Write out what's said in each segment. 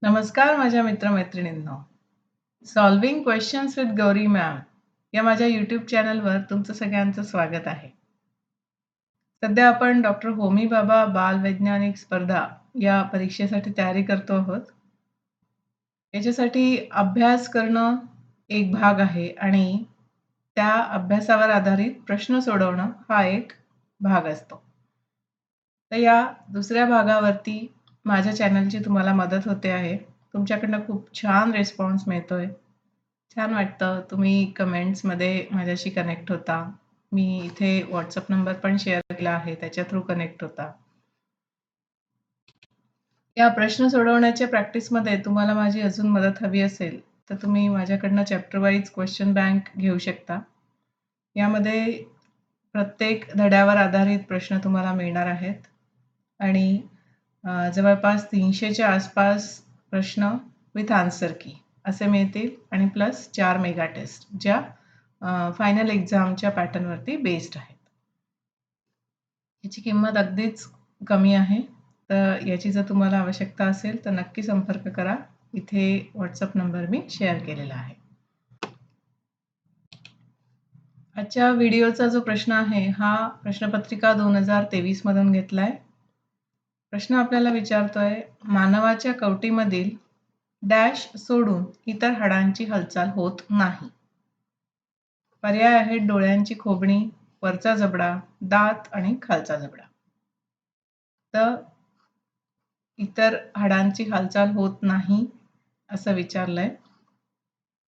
नमस्कार माझ्या मित्रमैत्रिणींनो. Solving questions with Gauri ma'am या माझ्या यूट्यूब चॅनलवर तुमचं सगळ्यांचं स्वागत आहे. सध्या आपण डॉक्टर होमी भाभा बाल वैज्ञानिक स्पर्धा या परीक्षेसाठी तयारी करतो आहोत. याच्यासाठी अभ्यास करणं एक भाग आहे आणि त्या अभ्यासावर आधारित प्रश्न सोडवणं हा एक भाग असतो. तर या दुसऱ्या भागावरती माझ्या चॅनलची तुम्हाला मदत होते आहे. तुमच्याकडनं खूप छान रिस्पॉन्स मिळतोय. छान वाटतं. तुम्ही कमेंट्समध्ये माझ्याशी कनेक्ट होता. मी इथे WhatsApp नंबर पण शेअर केला आहे. त्याच्या थ्रू कनेक्ट होता. या प्रश्न सोडवण्याच्या प्रॅक्टिसमध्ये तुम्हाला माझी अजून मदत हवी असेल, तर तुम्ही माझ्याकडनं चॅप्टर वाईज क्वेश्चन बँक घेऊ शकता. यामध्ये प्रत्येक धड्यावर आधारित प्रश्न तुम्हाला मिळणार आहेत आणि जवळपास 300च्या आसपास प्रश्न विथ आन्सर की असे मिळतील आणि प्लस 4 मेगा टेस्ट ज्या फायनल एक्झामच्या पॅटर्नवरती बेस्ड आहेत. याची किंमत अगदीच कमी आहे. तर याची जर तुम्हाला आवश्यकता असेल तर नक्की संपर्क करा. इथे WhatsApp नंबर मी शेअर केलेला आहे. आजच्या व्हिडिओचा जो प्रश्न आहे हा प्रश्नपत्रिका 2023 मधून घेतलाय. प्रश्न आपल्याला विचारतोय, मानवाच्या कवटीमधील डॅश सोडून इतर हाडांची हालचाल होत नाही. पर्याय आहेत डोळ्यांची खोबणी, वरचा जबडा, दात आणि खालचा जबडा. तर इतर हाडांची हालचाल होत नाही असं विचारलंय.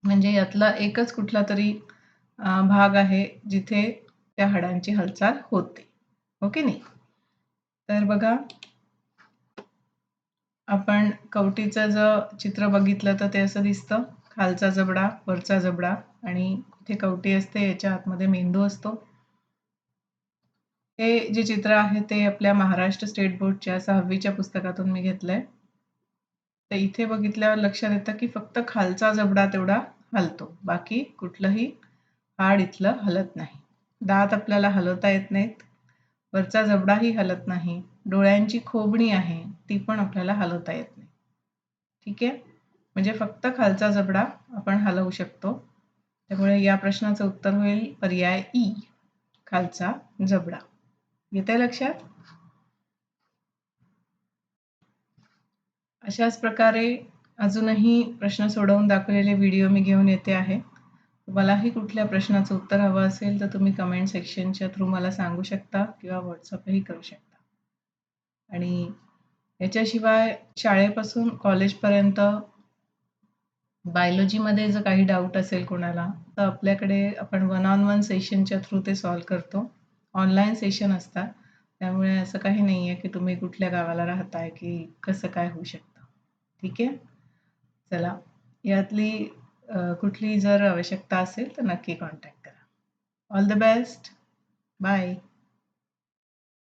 म्हणजे यातला एकच कुठला तरी भाग आहे जिथे त्या हाडांची हालचाल होते. हो की नाही? तर बघा, आपण कवटीचं जर चित्र बघितलं तर ते असं दिसतं. खालचा जबडा, वरचा जबडा आणि इथे कवटी असते, याच्या आतमध्ये मेंदू असतो. हे जे चित्र आहे ते आपल्या महाराष्ट्र स्टेट बोर्डच्या 6वीच्या पुस्तकातून मी घेतलंय. तर इथे बघितल्यावर लक्षात येतं की फक्त खालचा जबडा तेवढा हलतो. बाकी कुठलंही हाड इथलं हलत नाही. दात आपल्याला हलवता येत नाहीत. वरचा जबडाही हलत नाही. डोळ्यांची खोबणी आहे ती पण आपल्याला हलवता येत नाही. ठीक आहे? म्हणजे फक्त खालचा जबडा आपण हलवू शकतो. त्यामुळे या प्रश्नाचं उत्तर होईल पर्याय ई, खालचा जबडा. येतंय लक्षात? अशाच प्रकारे अजूनही प्रश्न सोडवून दाखवलेले व्हिडिओ मी घेऊन येते आहे. तुम्हालाही कुठल्या प्रश्नाचं उत्तर हवं असेल तर तुम्ही कमेंट सेक्शनच्या थ्रू मला सांगू शकता किंवा WhatsAppही करू शकता. आणि याच्याशिवाय शाळेपासून कॉलेजपर्यंत बायोलॉजीमध्ये जर काही डाऊट असेल कोणाला तर आपल्याकडे आपण 1 on 1 सेशनच्या थ्रू ते सॉल्व्ह करतो. ऑनलाईन सेशन असतात. त्यामुळे असं काही नाही आहे की तुम्ही कुठल्या गावाला राहताय की कसं काय होऊ शकतं. ठीक आहे? चला, यातली कुठली जर आवश्यकता असेल तर नक्की कॉन्टॅक्ट करा. All the best. बाय.